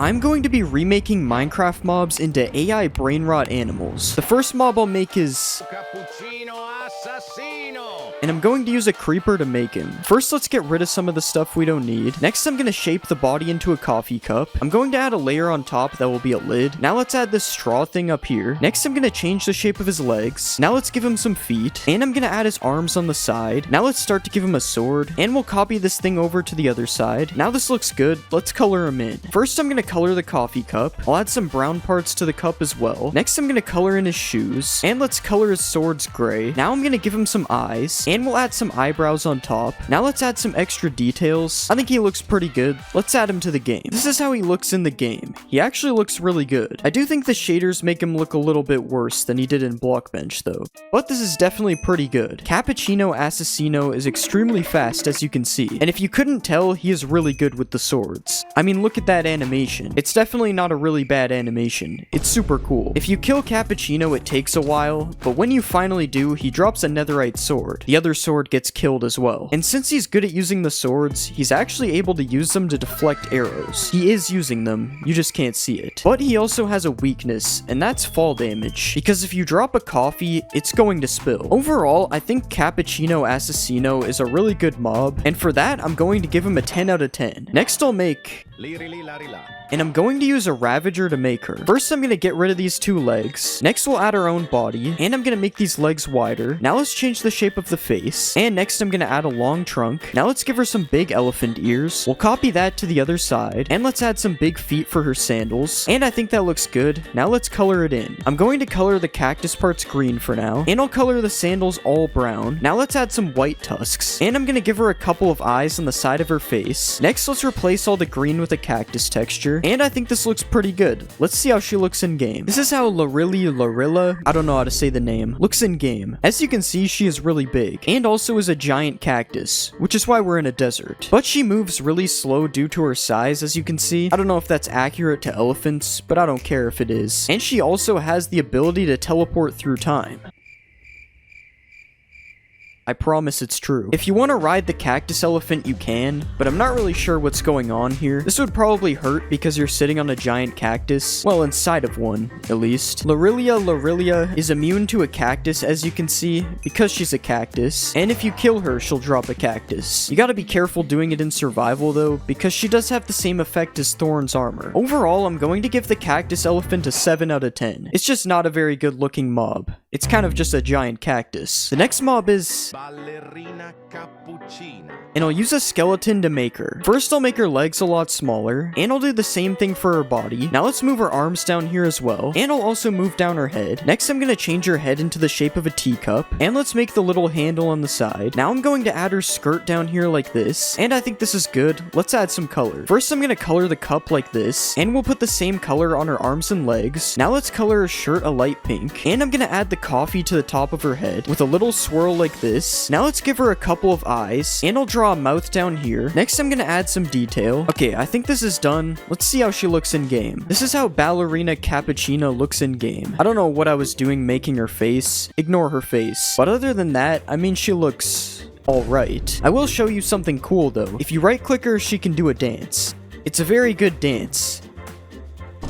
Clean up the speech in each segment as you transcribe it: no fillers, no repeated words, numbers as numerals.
I'm going to be remaking Minecraft mobs into AI Brainrot animals. The first mob I'll make is... and I'm going to use a creeper to make him. First, let's get rid of some of the stuff we don't need. Next, I'm going to shape the body into a coffee cup. I'm going to add a layer on top that will be a lid. Now let's add this straw thing up here. Next, I'm going to change the shape of his legs. Now let's give him some feet. And I'm going to add his arms on the side. Now let's start to give him a sword. And we'll copy this thing over to the other side. Now this looks good. Let's color him in. First, I'm going to color the coffee cup. I'll add some brown parts to the cup as well. Next, I'm going to color in his shoes. And let's color his swords gray. Now I'm going to give him some eyes. And we'll add some eyebrows on top. Now let's add some extra details. I think he looks pretty good. Let's add him to the game. This is how he looks in the game. He actually looks really good. I do think the shaders make him look a little bit worse than he did in Blockbench though. But this is definitely pretty good. Cappuccino Assassino is extremely fast as you can see. And if you couldn't tell, he is really good with the swords. I mean, look at that animation. It's definitely not a really bad animation. It's super cool. If you kill Cappuccino, it takes a while, but when you finally do, he drops a netherite sword. The other sword gets killed as well. And since he's good at using the swords, he's actually able to use them to deflect arrows. He is using them, you just can't see it. But he also has a weakness, and that's fall damage, because if you drop a coffee, it's going to spill. Overall, I think Cappuccino Assassino is a really good mob, and for that, I'm going to give him a 10 out of 10. Next, I'll make... and I'm going to use a Ravager to make her. First, I'm going to get rid of these two legs. Next, we'll add our own body. And I'm going to make these legs wider. Now let's change the shape of the face. And next, I'm going to add a long trunk. Now let's give her some big elephant ears. We'll copy that to the other side. And let's add some big feet for her sandals. And I think that looks good. Now let's color it in. I'm going to color the cactus parts green for now. And I'll color the sandals all brown. Now let's add some white tusks. And I'm going to give her a couple of eyes on the side of her face. Next, let's replace all the green with a cactus texture. And I think this looks pretty good. Let's see how she looks in game. This is how Larilla, I don't know how to say the name, looks in game. As you can see, she is really big, and also is a giant cactus, which is why we're in a desert. But she moves really slow due to her size, as you can see. I don't know if that's accurate to elephants, but I don't care if it is. And she also has the ability to teleport through time. I promise it's true. If you want to ride the cactus elephant, you can, but I'm not really sure what's going on here. This would probably hurt because you're sitting on a giant cactus. Well, inside of one, at least. Larilla is immune to a cactus, as you can see, because she's a cactus. And if you kill her, she'll drop a cactus. You gotta be careful doing it in survival, though, because she does have the same effect as Thorn's armor. Overall, I'm going to give the cactus elephant a 7 out of 10. It's just not a very good looking mob. It's kind of just a giant cactus. The next mob is... ballerina cappuccina. And I'll use a skeleton to make her. First, I'll make her legs a lot smaller, and I'll do the same thing for her body. Now let's move her arms down here as well, and I'll also move down her head. Next, I'm gonna change her head into the shape of a teacup, and let's make the little handle on the side. Now I'm going to add her skirt down here like this, and I think this is good. Let's add some color. First, I'm gonna color the cup like this, and we'll put the same color on her arms and legs. Now let's color her shirt a light pink, and I'm gonna add the coffee to the top of her head with a little swirl like this. Now let's give her a couple of eyes, and I'll draw a mouth down here. Next, I'm gonna add some detail. Okay, I think this is done. Let's see how she looks in game. This is how Ballerina Cappuccino looks in game. I don't know what I was doing making her face. Ignore her face. But other than that, I mean, she looks alright. I will show you something cool though. If you right click her, she can do a dance. It's a very good dance.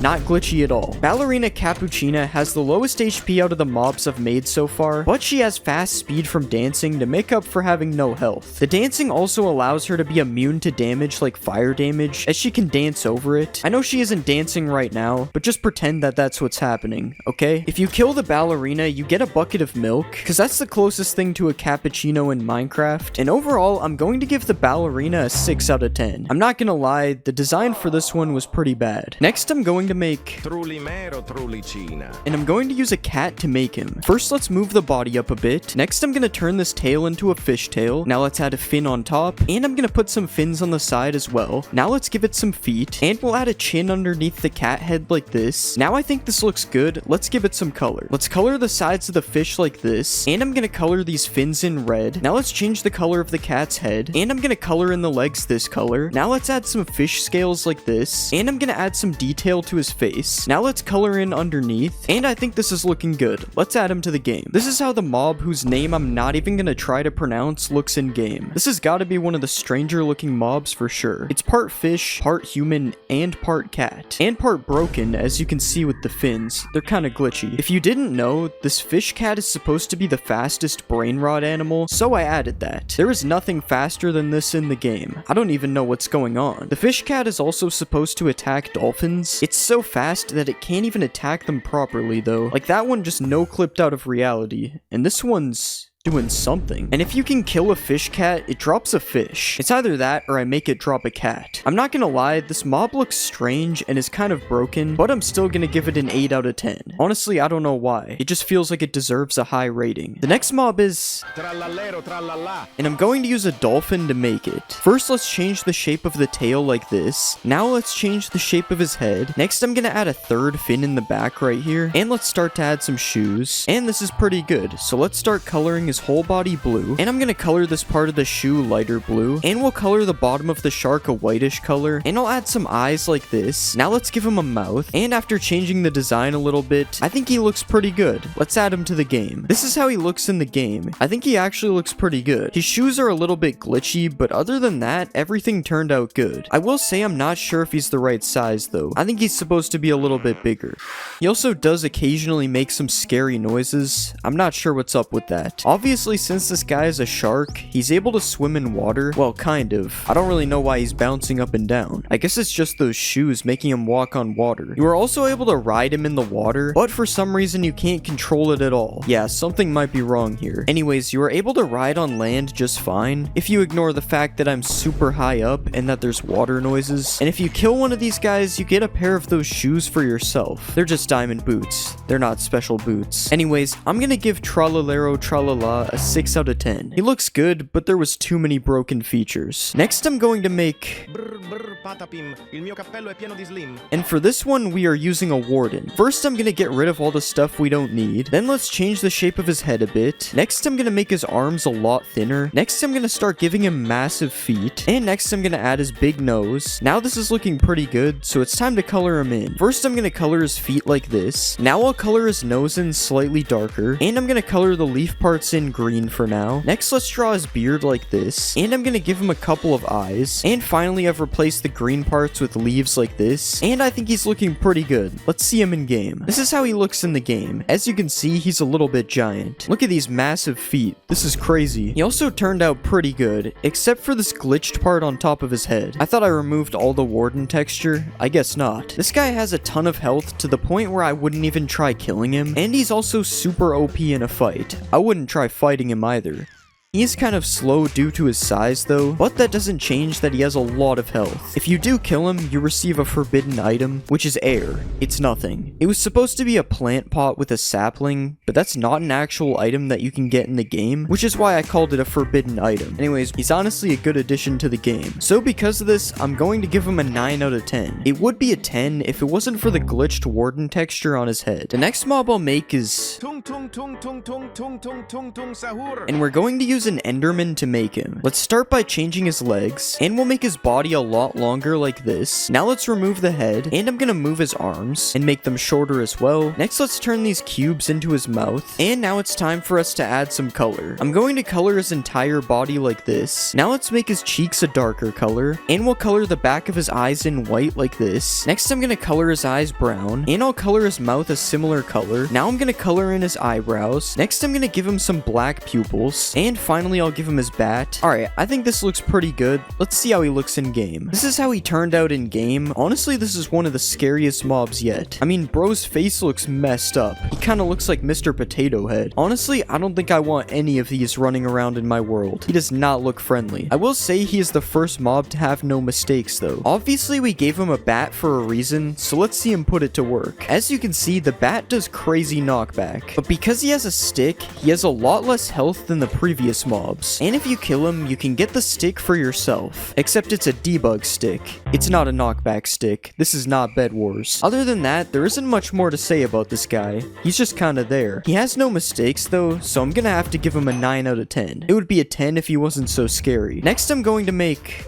Not glitchy at all. Ballerina Cappuccina has the lowest HP out of the mobs I've made so far, but she has fast speed from dancing to make up for having no health. The dancing also allows her to be immune to damage like fire damage, as she can dance over it. I know she isn't dancing right now, but just pretend that that's what's happening, okay? If you kill the ballerina, you get a bucket of milk, because that's the closest thing to a cappuccino in Minecraft. And overall, I'm going to give the ballerina a 6 out of 10. I'm not gonna lie, the design for this one was pretty bad. Next, I'm going to make and I'm going to use a cat to make him. First, let's move the body up a bit. Next, I'm going to turn this tail into a fish tail. Now let's add a fin on top, and I'm going to put some fins on the side as well. Now let's give it some feet, and we'll add a chin underneath the cat head like this. Now I think this looks good. Let's give it some color. Let's color the sides of the fish like this, and I'm going to color these fins in red. Now let's change the color of the cat's head, and I'm going to color in the legs this color. Now let's add some fish scales like this, and I'm going to add some detail to his face. Now let's color in underneath, and I think this is looking good. Let's add him to the game. This is how the mob, whose name I'm not even gonna try to pronounce, looks in game. This has got to be one of the stranger looking mobs for sure. It's part fish, part human, and part cat. And part broken, as you can see with the fins. They're kind of glitchy. If you didn't know, this fish cat is supposed to be the fastest brainrot animal, so I added that. There is nothing faster than this in the game. I don't even know what's going on. The fish cat is also supposed to attack dolphins. It's so fast that it can't even attack them properly though. Like that one just no clipped out of reality. And this one's doing something. And if you can kill a fish cat, it drops a fish. It's either that or I make it drop a cat. I'm not gonna lie, this mob looks strange and is kind of broken, but I'm still gonna give it an 8 out of 10. Honestly, I don't know why. It just feels like it deserves a high rating. The next mob is... and I'm going to use a dolphin to make it. First, let's change the shape of the tail like this. Now let's change the shape of his head. Next, I'm gonna add a third fin in the back right here. And let's start to add some shoes. And this is pretty good. So let's start coloring his whole body blue, and I'm gonna color this part of the shoe lighter blue, and we'll color the bottom of the shark a whitish color, and I'll add some eyes like this. Now let's give him a mouth, and after changing the design a little bit, I think he looks pretty good. Let's add him to the game. This is how he looks in the game. I think he actually looks pretty good. His shoes are a little bit glitchy, but other than that, everything turned out good. I will say I'm not sure if he's the right size though. I think he's supposed to be a little bit bigger. He also does occasionally make some scary noises. I'm not sure what's up with that. Obviously, since this guy is a shark, he's able to swim in water. Well, kind of. I don't really know why he's bouncing up and down. I guess it's just those shoes making him walk on water. You are also able to ride him in the water, but for some reason you can't control it at all. Yeah, something might be wrong here. Anyways, you are able to ride on land just fine, if you ignore the fact that I'm super high up and that there's water noises. And if you kill one of these guys, you get a pair of those shoes for yourself. They're just diamond boots. They're not special boots. Anyways, I'm gonna give Tralalero Tralala a 6 out of 10. He looks good, but there was too many broken features. Next, I'm going to make... and for this one, we are using a warden. First, I'm gonna get rid of all the stuff we don't need. Then let's change the shape of his head a bit. Next, I'm gonna make his arms a lot thinner. Next, I'm gonna start giving him massive feet. And next, I'm gonna add his big nose. Now this is looking pretty good, so it's time to color him in. First, I'm gonna color his feet like this. Now I'll color his nose in slightly darker. And I'm gonna color the leaf parts in green for now. Next, let's draw his beard like this. And I'm gonna give him a couple of eyes. And finally, I've replaced the green parts with leaves like this. And I think he's looking pretty good. Let's see him in game. This is how he looks in the game. As you can see, he's a little bit giant. Look at these massive feet. This is crazy. He also turned out pretty good, except for this glitched part on top of his head. I thought I removed all the warden texture. I guess not. This guy has a ton of health to the point where I wouldn't even try killing him. And he's also super OP in a fight. I wouldn't try fighting him either. He is kind of slow due to his size though, but that doesn't change that he has a lot of health. If you do kill him, you receive a forbidden item, which is air. It's nothing. It was supposed to be a plant pot with a sapling, but that's not an actual item that you can get in the game, which is why I called it a forbidden item. Anyways, he's honestly a good addition to the game. So because of this, I'm going to give him a 9 out of 10. It would be a 10 if it wasn't for the glitched warden texture on his head. The next mob I'll make is... and we're going to use an enderman to make him. Let's start by changing his legs, and we'll make his body a lot longer like this. Now let's remove the head, and I'm gonna move his arms and make them shorter as well. Next, let's turn these cubes into his mouth, and now it's time for us to add some color. I'm going to color his entire body like this. Now let's make his cheeks a darker color, and we'll color the back of his eyes in white like this. Next, I'm gonna color his eyes brown, and I'll color his mouth a similar color. Now I'm gonna color in his eyebrows. Next, I'm gonna give him some black pupils, and finally, I'll give him his bat. Alright, I think this looks pretty good. Let's see how he looks in game. This is how he turned out in game. Honestly, this is one of the scariest mobs yet. I mean, bro's face looks messed up. He kind of looks like Mr. Potato Head. Honestly, I don't think I want any of these running around in my world. He does not look friendly. I will say he is the first mob to have no mistakes though. Obviously, we gave him a bat for a reason, so let's see him put it to work. As you can see, the bat does crazy knockback, but because he has a stick, he has a lot less health than the previous mobs. And if you kill him, you can get the stick for yourself. Except it's a debug stick. It's not a knockback stick. This is not Bed Wars. Other than that, there isn't much more to say about this guy. He's just kinda there. He has no mistakes though, so I'm gonna have to give him a 9 out of 10. It would be a 10 if he wasn't so scary. Next, I'm going to make...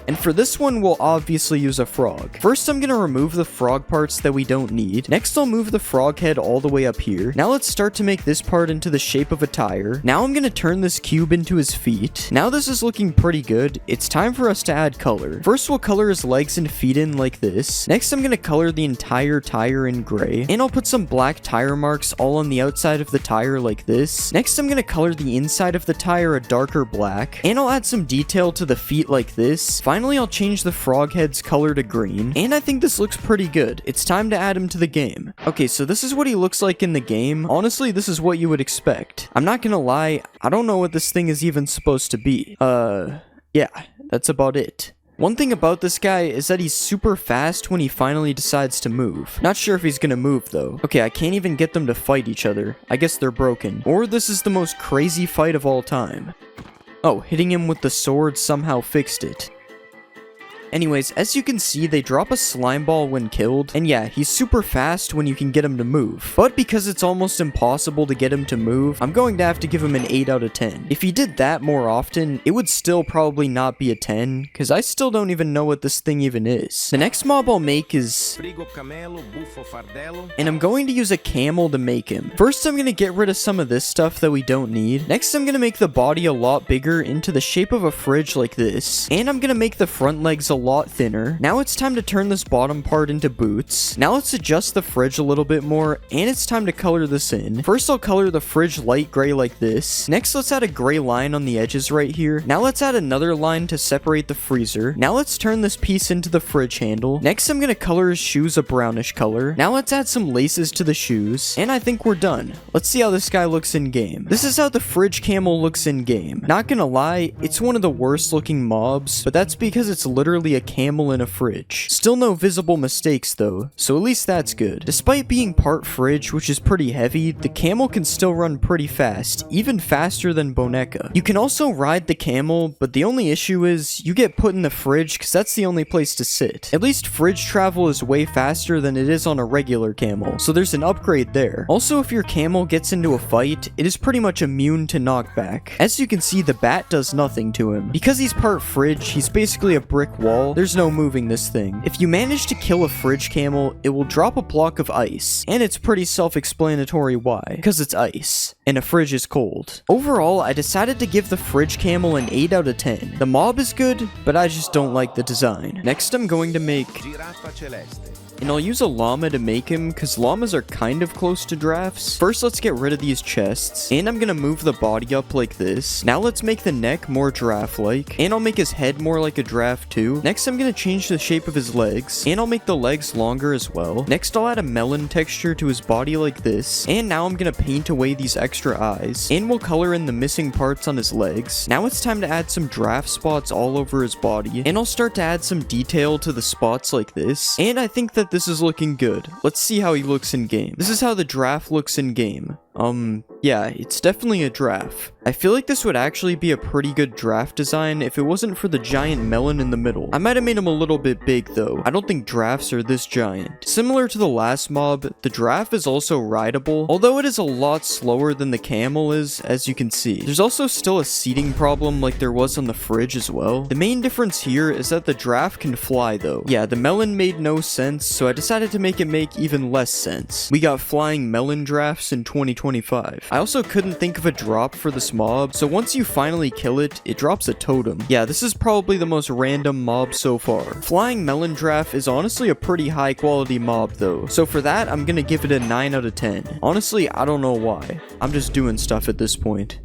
And for this one, we'll obviously use a frog. First, I'm gonna remove the frog parts that we don't need. Next, I'll move the frog head all the way up here. Now let's start to make this part into the shape of a tire. Now I'm gonna turn this cube into his feet. Now this is looking pretty good. It's time for us to add color. First, we'll color his legs and feet in like this. Next, I'm gonna color the entire tire in gray. And I'll put some black tire marks all on the outside of the tire like this. Next, I'm gonna color the inside of the tire a darker black. And I'll add some detail to the feet like this. Finally, I'll change the frog head's color to green. And I think this looks pretty good. It's time to add him to the game. Okay, so this is what he looks like in the game. Honestly, this is what you would expect. I'm not gonna lie, I don't know what this thing is even supposed to be. Yeah, that's about it. One thing about this guy is that he's super fast when he finally decides to move. Not sure if he's gonna move though. Okay, I can't even get them to fight each other. I guess they're broken. Or this is the most crazy fight of all time. Oh, hitting him with the sword somehow fixed it. Anyways, as you can see, they drop a slime ball when killed, and yeah, he's super fast when you can get him to move. But because it's almost impossible to get him to move, I'm going to have to give him an 8 out of 10. If he did that more often, it would still probably not be a 10, because I still don't even know what this thing even is. The next mob I'll make is... and I'm going to use a camel to make him. First, I'm going to get rid of some of this stuff that we don't need. Next, I'm going to make the body a lot bigger into the shape of a fridge like this. And I'm going to make the front legs a lot thinner. Now it's time to turn this bottom part into boots. Now let's adjust the fridge a little bit more, and it's time to color this in. First, I'll color the fridge light gray like this. Next, let's add a gray line on the edges right here. Now let's add another line to separate the freezer. Now let's turn this piece into the fridge handle. Next, I'm gonna color his shoes a brownish color. Now let's add some laces to the shoes, and I think we're done. Let's see how this guy looks in game. This is how the fridge camel looks in game. Not gonna lie, it's one of the worst looking mobs, but that's because it's literally a camel in a fridge. Still no visible mistakes though, so at least that's good. Despite being part fridge, which is pretty heavy, the camel can still run pretty fast, even faster than Boneka. You can also ride the camel, but the only issue is you get put in the fridge because that's the only place to sit. At least fridge travel is way faster than it is on a regular camel, so there's an upgrade there. Also, if your camel gets into a fight, it is pretty much immune to knockback. As you can see, the bat does nothing to him. Because he's part fridge, he's basically a brick wall. There's no moving this thing. If you manage to kill a fridge camel, it will drop a block of ice, and it's pretty self-explanatory why, because it's ice, and a fridge is cold. Overall, I decided to give the fridge camel an 8 out of 10. The mob is good, but I just don't like the design. Next, I'm going to make... and I'll use a llama to make him, because llamas are kind of close to giraffes. First, let's get rid of these chests, and I'm gonna move the body up like this. Now let's make the neck more giraffe-like, and I'll make his head more like a giraffe too. Next, I'm gonna change the shape of his legs, and I'll make the legs longer as well. Next, I'll add a melon texture to his body like this, and now I'm gonna paint away these extra eyes, and we'll color in the missing parts on his legs. Now it's time to add some giraffe spots all over his body, and I'll start to add some detail to the spots like this, and I think that this is looking good. Let's see how he looks in game. This is how the giraffe looks in game. Yeah, it's definitely a giraffe. I feel like this would actually be a pretty good giraffe design if it wasn't for the giant melon in the middle. I might have made him a little bit big though. I don't think giraffes are this giant. Similar to the last mob, the giraffe is also rideable, although it is a lot slower than the camel is, as you can see. There's also still a seating problem like there was on the fridge as well. The main difference here is that the giraffe can fly though. Yeah, the melon made no sense, so I decided to make it make even less sense. We got flying melon giraffes in 2025. I also couldn't think of a drop for this mob, so once you finally kill it, it drops a totem. Yeah, this is probably the most random mob so far. Flying melon giraffe is honestly a pretty high quality mob though, so for that, I'm gonna give it a 9 out of 10. Honestly, I don't know why. I'm just doing stuff at this point.